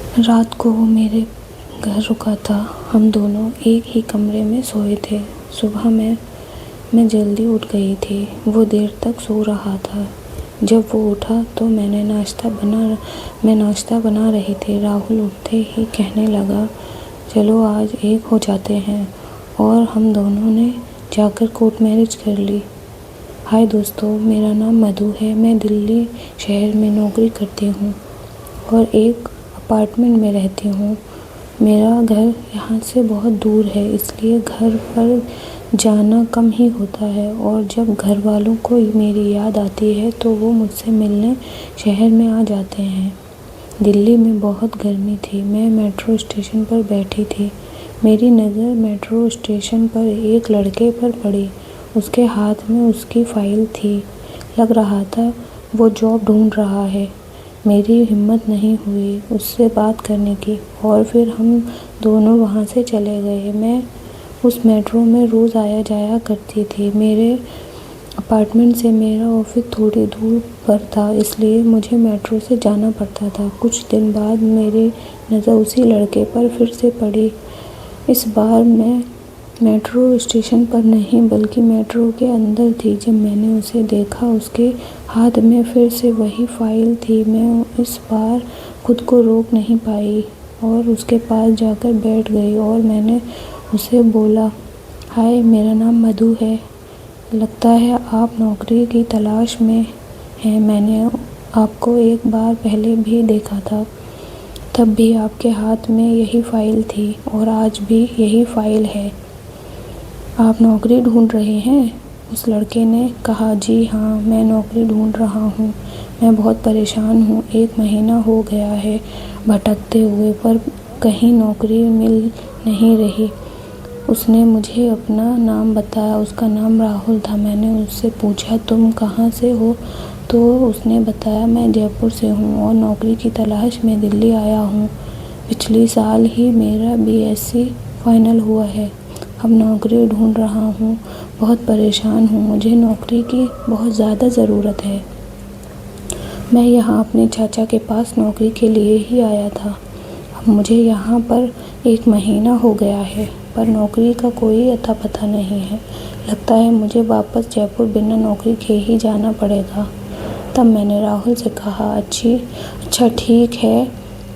रात को वो मेरे घर रुका था। हम दोनों एक ही कमरे में सोए थे। सुबह में मैं जल्दी उठ गई थी। वो देर तक सो रहा था। जब वो उठा तो मैं नाश्ता बना रही थी। राहुल उठते ही कहने लगा, चलो आज एक हो जाते हैं। और हम दोनों ने जाकर कोर्ट मैरिज कर ली। हाय दोस्तों, मेरा नाम मधु है। मैं दिल्ली शहर में नौकरी करती हूँ और एक अपार्टमेंट में रहती हूँ। मेरा घर यहाँ से बहुत दूर है, इसलिए घर पर जाना कम ही होता है। और जब घर वालों को मेरी याद आती है तो वो मुझसे मिलने शहर में आ जाते हैं। दिल्ली में बहुत गर्मी थी। मैं मेट्रो स्टेशन पर बैठी थी। मेरी नज़र मेट्रो स्टेशन पर एक लड़के पर पड़ी। उसके हाथ में उसकी फ़ाइल थी। लग रहा था वो जॉब ढूंढ रहा है। मेरी हिम्मत नहीं हुई उससे बात करने की और फिर हम दोनों वहाँ से चले गए। मैं उस मेट्रो में रोज़ आया जाया करती थी। मेरे अपार्टमेंट से मेरा ऑफिस थोड़ी दूर पर था, इसलिए मुझे मेट्रो से जाना पड़ता था। कुछ दिन बाद मेरी नज़र उसी लड़के पर फिर से पड़ी। इस बार मैं मेट्रो स्टेशन पर नहीं बल्कि मेट्रो के अंदर थी। जब मैंने उसे देखा, उसके हाथ में फिर से वही फ़ाइल थी। मैं इस बार खुद को रोक नहीं पाई और उसके पास जाकर बैठ गई और मैंने उसे बोला, हाय, मेरा नाम मधु है। लगता है आप नौकरी की तलाश में हैं। मैंने आपको एक बार पहले भी देखा था, तब भी आपके हाथ में यही फ़ाइल थी और आज भी यही फ़ाइल है। आप नौकरी ढूंढ रहे हैं? उस लड़के ने कहा, जी हाँ, मैं नौकरी ढूंढ रहा हूँ। मैं बहुत परेशान हूँ। 1 महीना हो गया है भटकते हुए, पर कहीं नौकरी मिल नहीं रही। उसने मुझे अपना नाम बताया। उसका नाम राहुल था। मैंने उससे पूछा, तुम कहाँ से हो? तो उसने बताया, मैं जयपुर से हूँ और नौकरी की तलाश में दिल्ली आया हूँ। पिछले साल ही मेरा BSc फाइनल हुआ है। अब नौकरी ढूंढ रहा हूँ। बहुत परेशान हूँ। मुझे नौकरी की बहुत ज़्यादा ज़रूरत है। मैं यहाँ अपने चाचा के पास नौकरी के लिए ही आया था। अब मुझे यहाँ पर 1 महीना हो गया है, पर नौकरी का कोई अता पता नहीं है। लगता है मुझे वापस जयपुर बिना नौकरी के ही जाना पड़ेगा। तब मैंने राहुल से कहा, अच्छा ठीक है,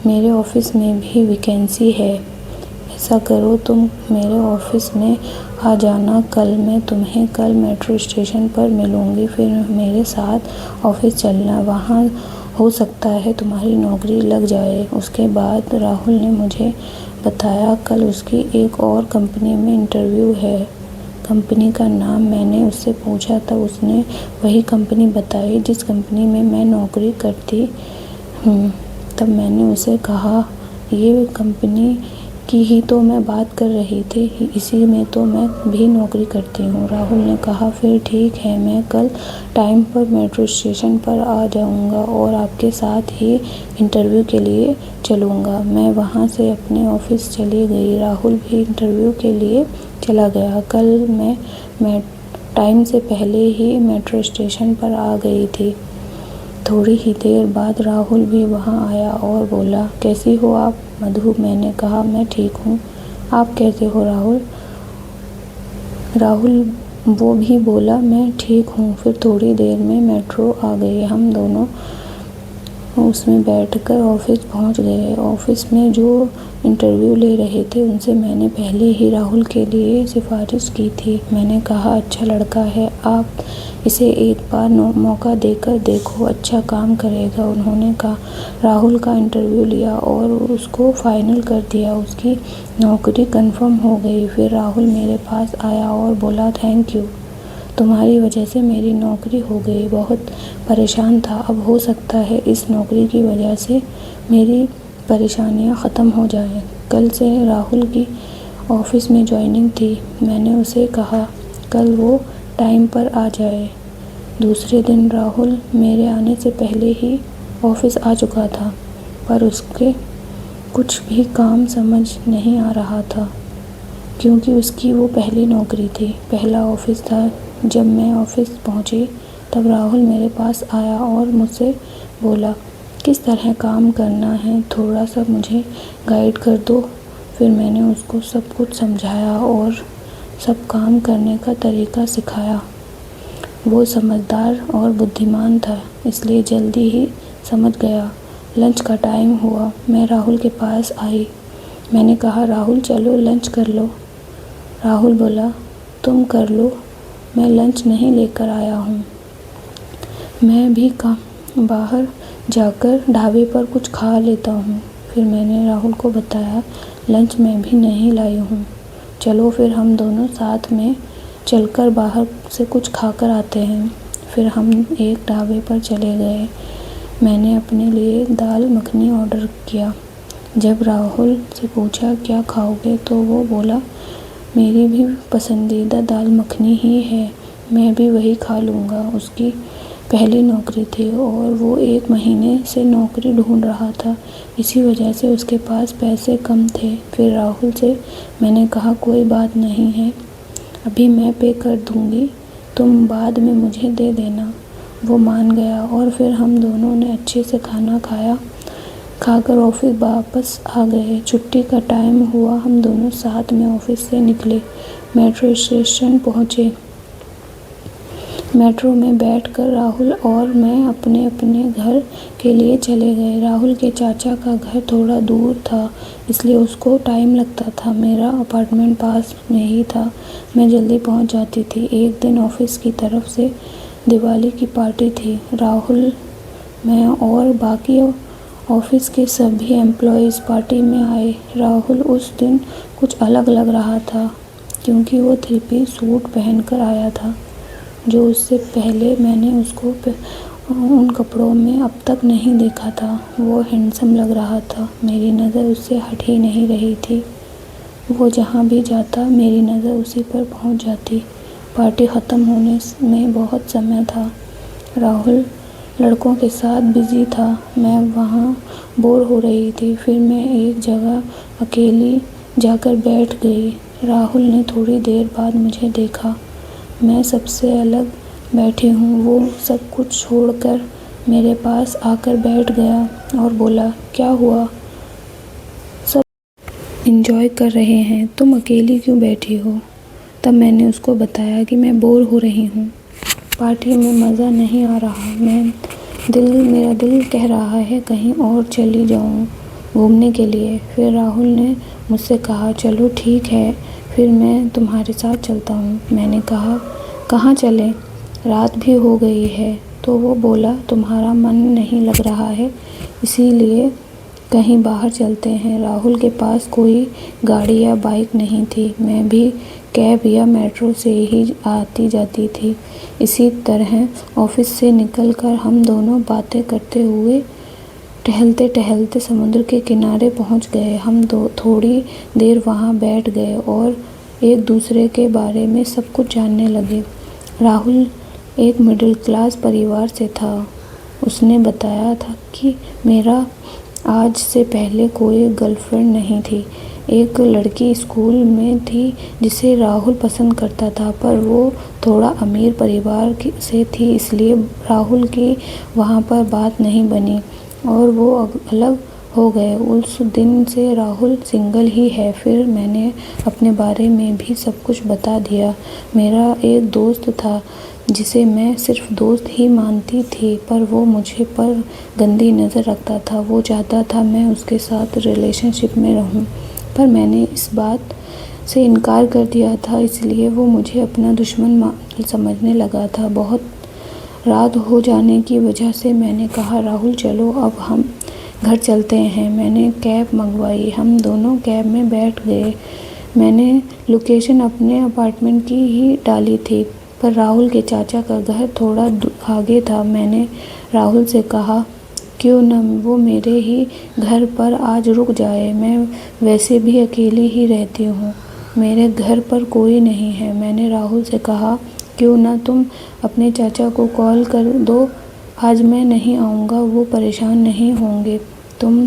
मेरे ऑफिस में भी वैकेंसी है। ऐसा करो, तुम मेरे ऑफिस में आ जाना कल। मैं तुम्हें कल मेट्रो स्टेशन पर मिलूँगी, फिर मेरे साथ ऑफिस चलना। वहाँ हो सकता है तुम्हारी नौकरी लग जाए। उसके बाद राहुल ने मुझे बताया, कल उसकी एक और कंपनी में इंटरव्यू है। कंपनी का नाम मैंने उससे पूछा, तब उसने वही कंपनी बताई जिस कंपनी में मैं नौकरी करती हूँ। तब मैंने उसे कहा, ये कंपनी की ही तो मैं बात कर रही थी, इसी में तो मैं भी नौकरी करती हूँ। राहुल ने कहा, फिर ठीक है, मैं कल टाइम पर मेट्रो स्टेशन पर आ जाऊँगा और आपके साथ ही इंटरव्यू के लिए चलूँगा। मैं वहाँ से अपने ऑफिस चली गई। राहुल भी इंटरव्यू के लिए चला गया। कल मैं टाइम से पहले ही मेट्रो स्टेशन पर आ गई थी। थोड़ी ही देर बाद राहुल भी वहाँ आया और बोला, कैसी हो आप मधु? मैंने कहा, मैं ठीक हूँ। आप कैसे हो राहुल? राहुल वो भी बोला, मैं ठीक हूँ। फिर थोड़ी देर में मेट्रो आ गई। हम दोनों उसमें बैठकर ऑफिस पहुँच गए। ऑफिस में जो इंटरव्यू ले रहे थे उनसे मैंने पहले ही राहुल के लिए सिफारिश की थी। मैंने कहा, अच्छा लड़का है, आप इसे एक बार मौका देकर देखो, अच्छा काम करेगा। उन्होंने राहुल का इंटरव्यू लिया और उसको फाइनल कर दिया। उसकी नौकरी कंफर्म हो गई। फिर राहुल मेरे पास आया और बोला, थैंक यू, तुम्हारी वजह से मेरी नौकरी हो गई। बहुत परेशान था, अब हो सकता है इस नौकरी की वजह से मेरी परेशानियां ख़त्म हो जाएं। कल से राहुल की ऑफिस में जॉइनिंग थी। मैंने उसे कहा, कल वो टाइम पर आ जाए। दूसरे दिन राहुल मेरे आने से पहले ही ऑफिस आ चुका था, पर उसके कुछ भी काम समझ नहीं आ रहा था, क्योंकि उसकी वो पहली नौकरी थी, पहला ऑफिस था। जब मैं ऑफिस पहुंची तब राहुल मेरे पास आया और मुझसे बोला, किस तरह काम करना है, थोड़ा सा मुझे गाइड कर दो। फिर मैंने उसको सब कुछ समझाया और सब काम करने का तरीका सिखाया। वो समझदार और बुद्धिमान था, इसलिए जल्दी ही समझ गया। लंच का टाइम हुआ, मैं राहुल के पास आई। मैंने कहा, राहुल चलो लंच कर लो। राहुल बोला, तुम कर लो, मैं लंच नहीं लेकर आया हूँ। मैं भी बाहर जाकर ढाबे पर कुछ खा लेता हूँ। फिर मैंने राहुल को बताया, लंच मैं भी नहीं लाई हूँ, चलो फिर हम दोनों साथ में चलकर बाहर से कुछ खाकर आते हैं। फिर हम एक ढाबे पर चले गए। मैंने अपने लिए दाल मखनी ऑर्डर किया। जब राहुल से पूछा क्या खाओगे तो वो बोला, मेरी भी पसंदीदा दाल मखनी ही है, मैं भी वही खा लूँगा। उसकी पहली नौकरी थी और वो 1 महीने से नौकरी ढूंढ रहा था, इसी वजह से उसके पास पैसे कम थे। फिर राहुल से मैंने कहा, कोई बात नहीं है, अभी मैं पे कर दूँगी, तुम बाद में मुझे दे देना। वो मान गया और फिर हम दोनों ने अच्छे से खाना खाकर ऑफिस वापस आ गए। छुट्टी का टाइम हुआ, हम दोनों साथ में ऑफिस से निकले, मेट्रो स्टेशन पहुँचे। मेट्रो में बैठकर राहुल और मैं अपने अपने घर के लिए चले गए। राहुल के चाचा का घर थोड़ा दूर था, इसलिए उसको टाइम लगता था। मेरा अपार्टमेंट पास में ही था, मैं जल्दी पहुंच जाती थी। एक दिन ऑफिस की तरफ से दिवाली की पार्टी थी। राहुल, मैं और बाकी ऑफिस के सभी एम्प्लॉयज़ पार्टी में आए। राहुल उस दिन कुछ अलग लग रहा था, क्योंकि वो 3 पीस सूट पहनकर आया था, जो उससे पहले मैंने उसको उन कपड़ों में अब तक नहीं देखा था। वो हैंडसम लग रहा था, मेरी नज़र उससे हट ही नहीं रही थी। वो जहाँ भी जाता मेरी नज़र उसी पर पहुँच जाती। पार्टी ख़त्म होने में बहुत समय था। राहुल लड़कों के साथ बिज़ी था, मैं वहाँ बोर हो रही थी। फिर मैं एक जगह अकेली जाकर बैठ गई। राहुल ने थोड़ी देर बाद मुझे देखा, मैं सबसे अलग बैठी हूँ। वो सब कुछ छोड़कर मेरे पास आकर बैठ गया और बोला, क्या हुआ, सब एंजॉय कर रहे हैं, तुम अकेली क्यों बैठी हो? तब मैंने उसको बताया कि मैं बोर हो रही हूँ, पार्टी में मज़ा नहीं आ रहा, मेरा दिल कह रहा है कहीं और चली जाऊँ घूमने के लिए। फिर राहुल ने मुझसे कहा, चलो ठीक है, फिर मैं तुम्हारे साथ चलता हूँ। मैंने कहा, कहाँ चलें, रात भी हो गई है। तो वो बोला, तुम्हारा मन नहीं लग रहा है, इसीलिए कहीं बाहर चलते हैं। राहुल के पास कोई गाड़ी या बाइक नहीं थी, मैं भी कैब या मेट्रो से ही आती जाती थी। इसी तरह ऑफिस से निकलकर हम दोनों बातें करते हुए टहलते टहलते समुद्र के किनारे पहुंच गए। हम थोड़ी देर वहां बैठ गए और एक दूसरे के बारे में सब कुछ जानने लगे। राहुल एक मिडिल क्लास परिवार से था। उसने बताया था कि मेरा आज से पहले कोई गर्लफ्रेंड नहीं थी। एक लड़की स्कूल में थी जिसे राहुल पसंद करता था, पर वो थोड़ा अमीर परिवार से थी, इसलिए राहुल की वहाँ पर बात नहीं बनी और वो अलग हो गए। उस दिन से राहुल सिंगल ही है। फिर मैंने अपने बारे में भी सब कुछ बता दिया। मेरा एक दोस्त था जिसे मैं सिर्फ दोस्त ही मानती थी, पर वो मुझे पर गंदी नज़र रखता था। वो चाहता था मैं उसके साथ रिलेशनशिप में रहूं, पर मैंने इस बात से इनकार कर दिया था, इसलिए वो मुझे अपना दुश्मन समझने लगा था। बहुत रात हो जाने की वजह से मैंने कहा, राहुल चलो अब हम घर चलते हैं। मैंने कैब मंगवाई, हम दोनों कैब में बैठ गए। मैंने लोकेशन अपने अपार्टमेंट की ही डाली थी, पर राहुल के चाचा का घर थोड़ा आगे था। मैंने राहुल से कहा, क्यों न वो मेरे ही घर पर आज रुक जाए, मैं वैसे भी अकेली ही रहती हूँ, मेरे घर पर कोई नहीं है। मैंने राहुल से कहा, क्यों ना तुम अपने चाचा को कॉल कर दो, आज मैं नहीं आऊँगा, वो परेशान नहीं होंगे, तुम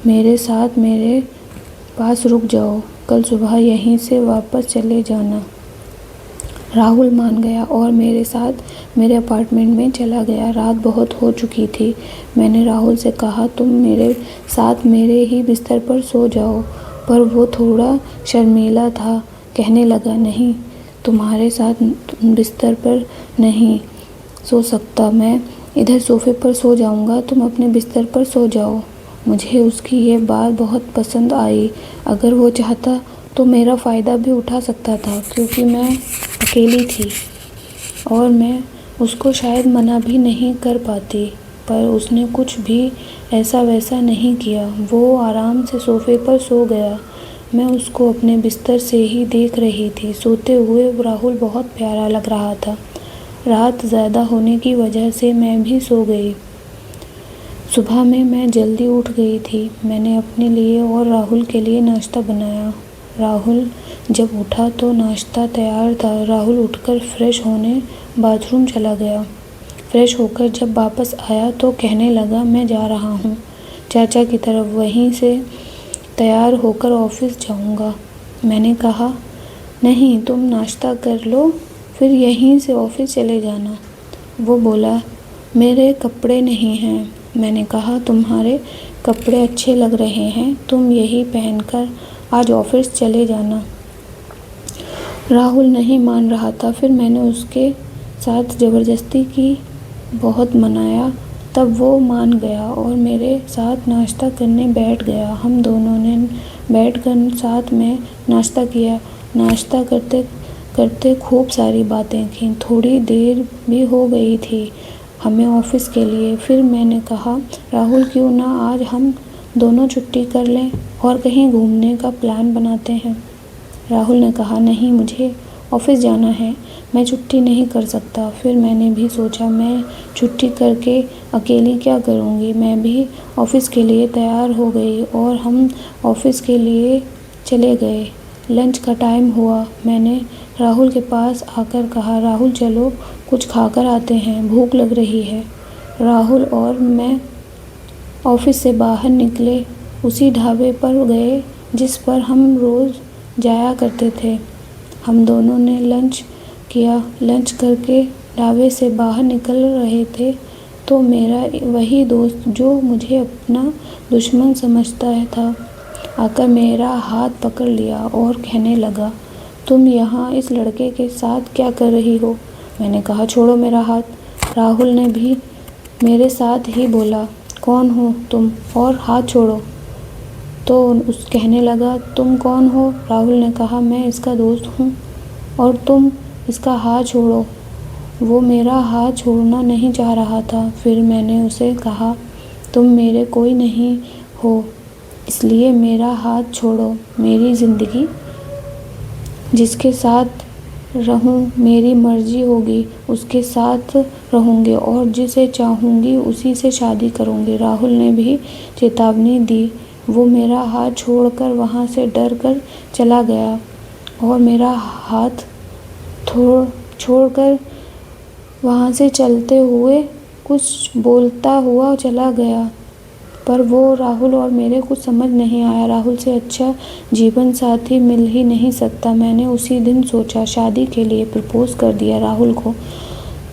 मेरे साथ मेरे पास रुक जाओ, कल सुबह यहीं से वापस चले जाना। राहुल मान गया और मेरे साथ मेरे अपार्टमेंट में चला गया। रात बहुत हो चुकी थी। मैंने राहुल से कहा, तुम मेरे साथ मेरे ही बिस्तर पर सो जाओ, पर वो थोड़ा शर्मीला था। कहने लगा, नहीं, तुम्हारे साथ बिस्तर पर नहीं सो सकता, मैं इधर सोफे पर सो जाऊंगा, तुम अपने बिस्तर पर सो जाओ। मुझे उसकी ये बात बहुत पसंद आई। अगर वो चाहता तो मेरा फ़ायदा भी उठा सकता था, क्योंकि मैं अकेली थी और मैं उसको शायद मना भी नहीं कर पाती, पर उसने कुछ भी ऐसा वैसा नहीं किया। वो आराम से सोफे पर सो गया। मैं उसको अपने बिस्तर से ही देख रही थी। सोते हुए राहुल बहुत प्यारा लग रहा था। रात ज़्यादा होने की वजह से मैं भी सो गई। सुबह में मैं जल्दी उठ गई थी। मैंने अपने लिए और राहुल के लिए नाश्ता बनाया। राहुल जब उठा तो नाश्ता तैयार था। राहुल उठकर फ्रेश होने बाथरूम चला गया। फ्रेश होकर जब वापस आया तो कहने लगा, मैं जा रहा हूँ चाचा की तरफ, वहीं से तैयार होकर ऑफिस जाऊँगा। मैंने कहा, नहीं, तुम नाश्ता कर लो, फिर यहीं से ऑफिस चले जाना। वो बोला, मेरे कपड़े नहीं हैं। मैंने कहा, तुम्हारे कपड़े अच्छे लग रहे हैं, तुम यही पहनकर आज ऑफिस चले जाना। राहुल नहीं मान रहा था। फिर मैंने उसके साथ ज़बरदस्ती की, बहुत मनाया, तब वो मान गया और मेरे साथ नाश्ता करने बैठ गया। हम दोनों ने बैठकर साथ में नाश्ता किया। नाश्ता करते करते खूब सारी बातें की। थोड़ी देर भी हो गई थी हमें ऑफिस के लिए। फिर मैंने कहा, राहुल, क्यों ना आज हम दोनों छुट्टी कर लें और कहीं घूमने का प्लान बनाते हैं। राहुल ने कहा, नहीं, मुझे ऑफिस जाना है, मैं छुट्टी नहीं कर सकता। फिर मैंने भी सोचा, मैं छुट्टी करके अकेली क्या करूँगी। मैं भी ऑफिस के लिए तैयार हो गई और हम ऑफिस के लिए चले गए। लंच का टाइम हुआ। मैंने राहुल के पास आकर कहा, राहुल, चलो कुछ खाकर आते हैं, भूख लग रही है। राहुल और मैं ऑफिस से बाहर निकले। उसी ढाबे पर गए जिस पर हम रोज़ जाया करते थे। हम दोनों ने लंच किया। लंच करके ढाबे से बाहर निकल रहे थे तो मेरा वही दोस्त जो मुझे अपना दुश्मन समझता था, आकर मेरा हाथ पकड़ लिया और कहने लगा, तुम यहाँ इस लड़के के साथ क्या कर रही हो। मैंने कहा, छोड़ो मेरा हाथ। राहुल ने भी मेरे साथ ही बोला, कौन हो तुम और हाथ छोड़ो। तो उस कहने लगा, तुम कौन हो। राहुल ने कहा, मैं इसका दोस्त हूँ और तुम इसका हाथ छोड़ो। वो मेरा हाथ छोड़ना नहीं चाह रहा था। फिर मैंने उसे कहा, तुम मेरे कोई नहीं हो, इसलिए मेरा हाथ छोड़ो। मेरी ज़िंदगी जिसके साथ रहूं, मेरी मर्जी होगी उसके साथ रहूंगी और जिसे चाहूँगी उसी से शादी करूँगी। राहुल ने भी चेतावनी दी। वो मेरा हाथ छोड़कर वहाँ से डर कर चला गया और मेरा हाथ छोड़कर वहाँ से चलते हुए कुछ बोलता हुआ चला गया। पर वो राहुल और मेरे कुछ समझ नहीं आया। राहुल से अच्छा जीवन साथी मिल ही नहीं सकता। मैंने उसी दिन सोचा, शादी के लिए प्रपोज़ कर दिया राहुल को।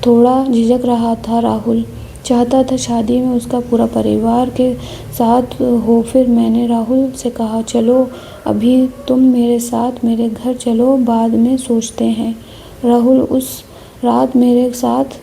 थोड़ा झिझक रहा था राहुल, चाहता था शादी में उसका पूरा परिवार के साथ हो। फिर मैंने राहुल से कहा, चलो अभी तुम मेरे साथ मेरे घर चलो, बाद में सोचते हैं। राहुल उस रात मेरे साथ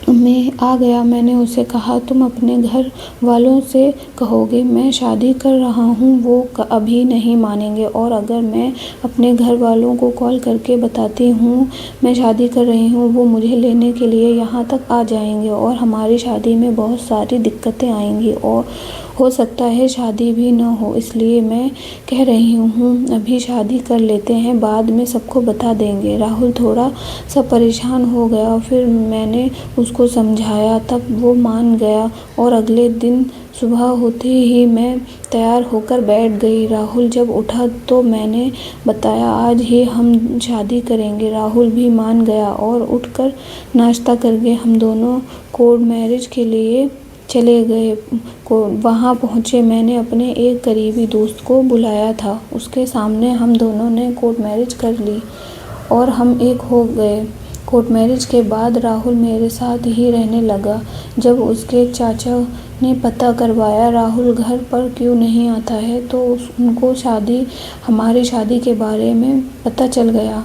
में आ गया। मैंने उसे कहा, तुम अपने घर वालों से कहोगे मैं शादी कर रहा हूँ, वो अभी नहीं मानेंगे, और अगर मैं अपने घर वालों को कॉल करके बताती हूँ मैं शादी कर रही हूँ, वो मुझे लेने के लिए यहाँ तक आ जाएंगे और हमारी शादी में बहुत सारी दिक्कतें आएंगी और हो सकता है शादी भी ना हो। इसलिए मैं कह रही हूँ अभी शादी कर लेते हैं, बाद में सबको बता देंगे। राहुल थोड़ा सा परेशान हो गया। फिर मैंने उसको समझाया, तब वो मान गया और अगले दिन सुबह होते ही मैं तैयार होकर बैठ गई। राहुल जब उठा तो मैंने बताया, आज ही हम शादी करेंगे। राहुल भी मान गया और उठकर नाश्ता करके हम दोनों कोर्ट मैरिज के लिए चले गए। वहाँ पहुँचे, मैंने अपने एक करीबी दोस्त को बुलाया था। उसके सामने हम दोनों ने कोर्ट मैरिज कर ली और हम एक हो गए। कोर्ट मैरिज के बाद राहुल मेरे साथ ही रहने लगा। जब उसके चाचा ने पता करवाया राहुल घर पर क्यों नहीं आता है तो उनको हमारी शादी के बारे में पता चल गया।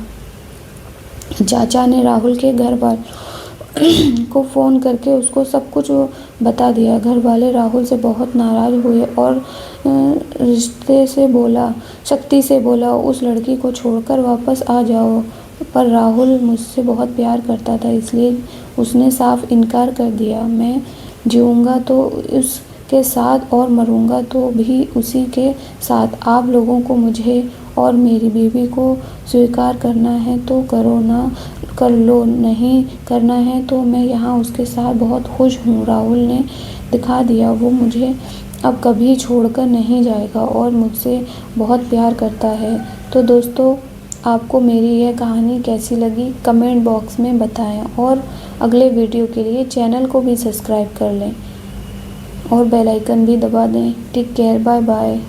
चाचा ने राहुल के घर वालों को फ़ोन करके उसको सब कुछ बता दिया। घर वाले राहुल से बहुत नाराज़ हुए और शक्ति से बोला उस लड़की को छोड़कर वापस आ जाओ। पर राहुल मुझसे बहुत प्यार करता था, इसलिए उसने साफ इनकार कर दिया। मैं जीऊँगा तो उसके साथ और मरूँगा तो भी उसी के साथ। आप लोगों को मुझे और मेरी बीवी को स्वीकार करना है तो करो, ना कर लो, नहीं करना है तो मैं यहाँ उसके साथ बहुत खुश हूँ। राहुल ने दिखा दिया वो मुझे अब कभी छोड़कर नहीं जाएगा और मुझसे बहुत प्यार करता है। तो दोस्तों, आपको मेरी यह कहानी कैसी लगी कमेंट बॉक्स में बताएं और अगले वीडियो के लिए चैनल को भी सब्सक्राइब कर लें और बेल आइकन भी दबा दें। Take care, bye bye.